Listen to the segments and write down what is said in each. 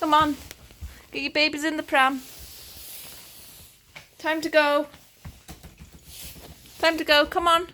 Come on. Get your babies in the pram. Time to go. Time to go. Come on.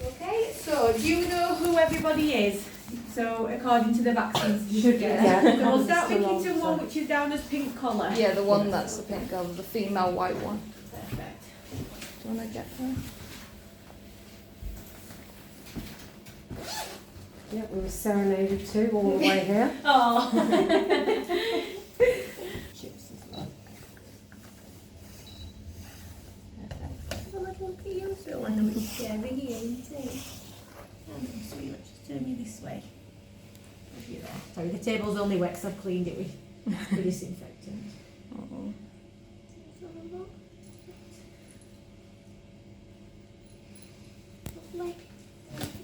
Okay, so do you know who everybody is? So according to the vaccines you should get. Yeah. So we'll start with Kitten 1, which is down as pink collar. Yeah, the one that's the pink girl, the female white one. Perfect. Do you want to get her? Yeah, we were serenaded too all the way here. Oh. Chips as well. Look at you, so I know it's scary, isn't it? Sweet, let's just turn you this way. Over there. Sorry, the table's only wet because I've cleaned it with disinfectant. Uh-oh. Lovely.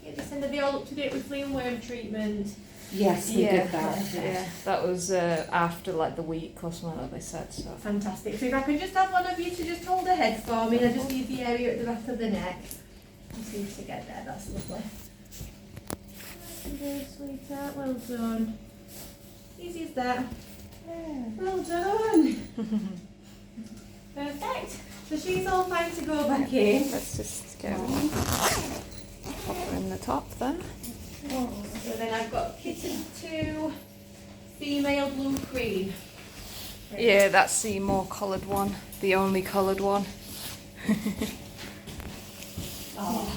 Get this end of the all up to date with flea and worm treatment. Yes, we did that. Yeah, that was after like the week or something like they said. So Fantastic. So if I can just have one of you to just hold her head for me, I just need the area at the back of the neck. Just need to get there, that's lovely. Good, sweetheart, well done. Easy as that. Yeah. Well done. Perfect. So she's all fine to go back in. let's just go pop her in the top then. So then I've got Kitten 2, female blue cream. Yeah, that's the more coloured one, the only coloured one. Oh.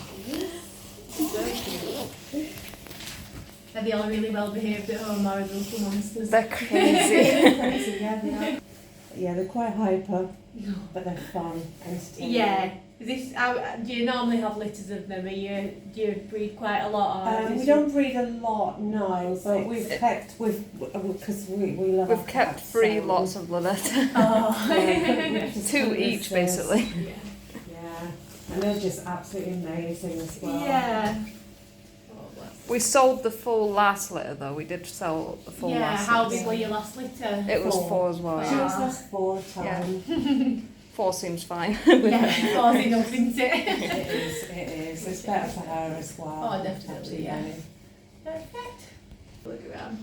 Are they all really well behaved at home, or are those little monsters? They're crazy. Crazy, yeah, they are. Yeah, they're quite hyper, No. but they're fun. Entertaining. Yeah. Is this, do you normally have litters of them? Do you breed quite a lot? Or is We this don't breed a lot, no, but we've Six. kept because we love. We've our kept cats, 3 so lots of Lynette. Oh. 2 each basically. Yeah. Yeah, and they're just absolutely amazing as well. Yeah. We sold the full last litter though. We did sell the full Yeah, last how litter. big were your last litter? It was 4. 4 as well. She Yeah. was last 4 times. 4 seems fine. Yeah, 4 enough, isn't it? It is. It's better for her as well. Oh, definitely, yeah. Absolutely. Perfect. Look around.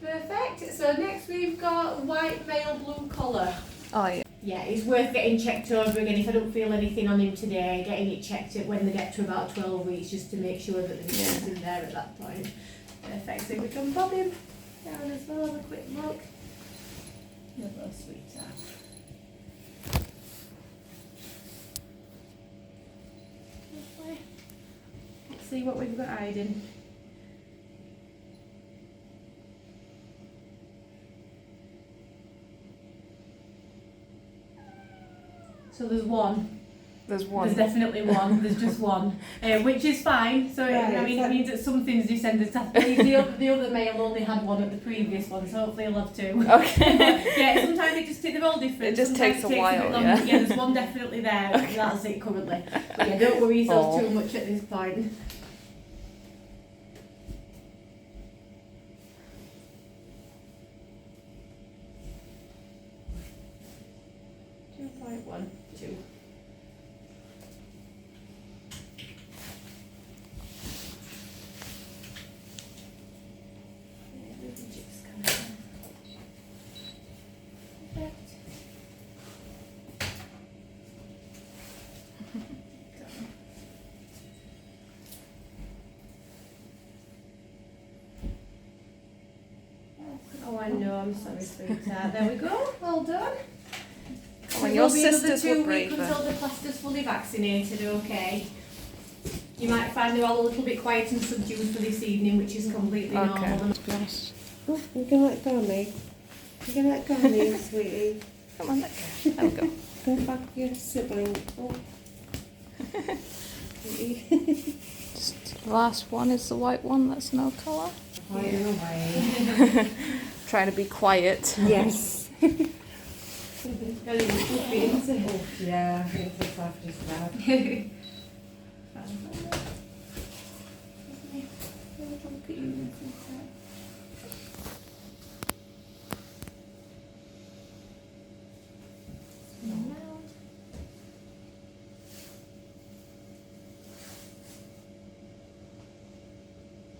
Perfect. So next we've got white male blue collar. Oh yeah. Yeah, it's worth getting checked over again. If I don't feel anything on him today, getting it checked when they get to about 12 weeks just to make sure that there's nothing there at that point. Perfect. So we can pop him down as well, have a quick look. You're a sweetheart. Lovely. Let's see what we've got hiding. So there's one. There's one. There's definitely one. There's just one, which is fine. So Right, I mean, it means that some things descended. The other male only had one at the previous one, so hopefully he'll have 2. Okay. Yeah, sometimes it just they're all different. It just Sometimes takes a bit while, longer. yeah. Yeah, there's one definitely there. Okay. That's it currently. But yeah, don't worry yourself too much at this point. .12. I know, I'm sorry, sweetheart. There we go, well done. Come on, your sisters will were be braver. until the plaster's fully vaccinated, okay? You might find they're all a little bit quiet and subdued for this evening, which is completely Okay, normal. to be honest. Oh, you can let go of me. You can let go of me, sweetie. Come on, let go. There we go. Go back your sibling. Oh. Sweetie. Just the last one is the white one that's no colour. Hiding away. Trying to be quiet. Yes. Ellie, you're fluffy, isn't it? Oh, yeah, I think it's after just bad. Look at you, sweetheart.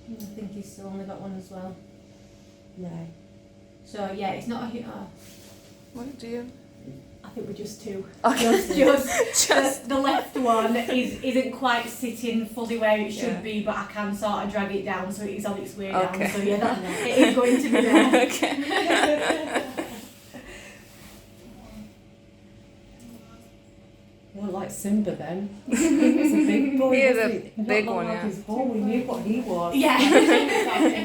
I think he's still only got one as well. No. So yeah, it's not a hit. What do you? I think we're just two. Okay. Just the left one isn't quite sitting fully where it should Yeah. be, but I can sort of drag it down so it is on its way Okay. down. So yeah, it is going to be there. Okay. More like Simba then. He was a big boy. He is wasn't a he? Not big long one, like yeah. his whole, we knew what he was. Yeah. He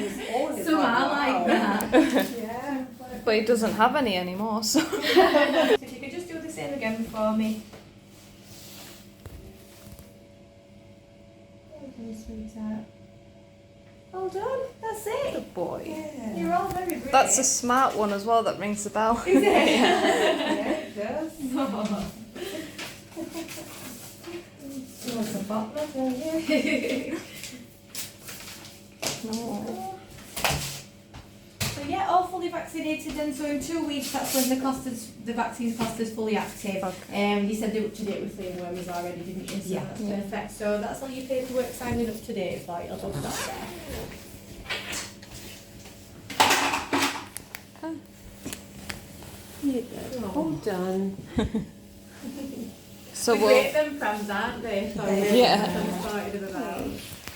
was old, it's Some are wow. like that. Yeah. But he doesn't have any anymore, so. If you could just do the same again for me. Okay, sweetheart. Well done. That's it. Good boy. Yeah. You're all very brave. That's a smart one as well that rings the bell. Is it? Yeah, it does. Oh. He wants a butler, don't you? No. So yeah, all fully vaccinated then. So in 2 weeks, that's when the vaccine's classed as fully active. Okay. You said they were up to date with flame worms already, didn't you? So Yeah. that's Yeah. perfect. So that's all your paperwork signing up to date for. You'll just start there. You're good. All done. So They're we'll. great them prams, aren't they? For Yeah. I'm excited about.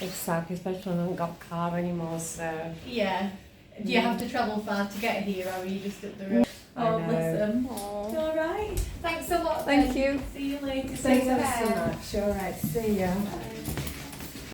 It's sad, especially when I haven't got a car anymore, so. Yeah. Do you have to travel far to get here, or are you just up the road? I Oh, know. bless them. Aw. All right. Thanks a lot. Thank then. you. See you later. Thanks Take ever so care. much. All right, see ya.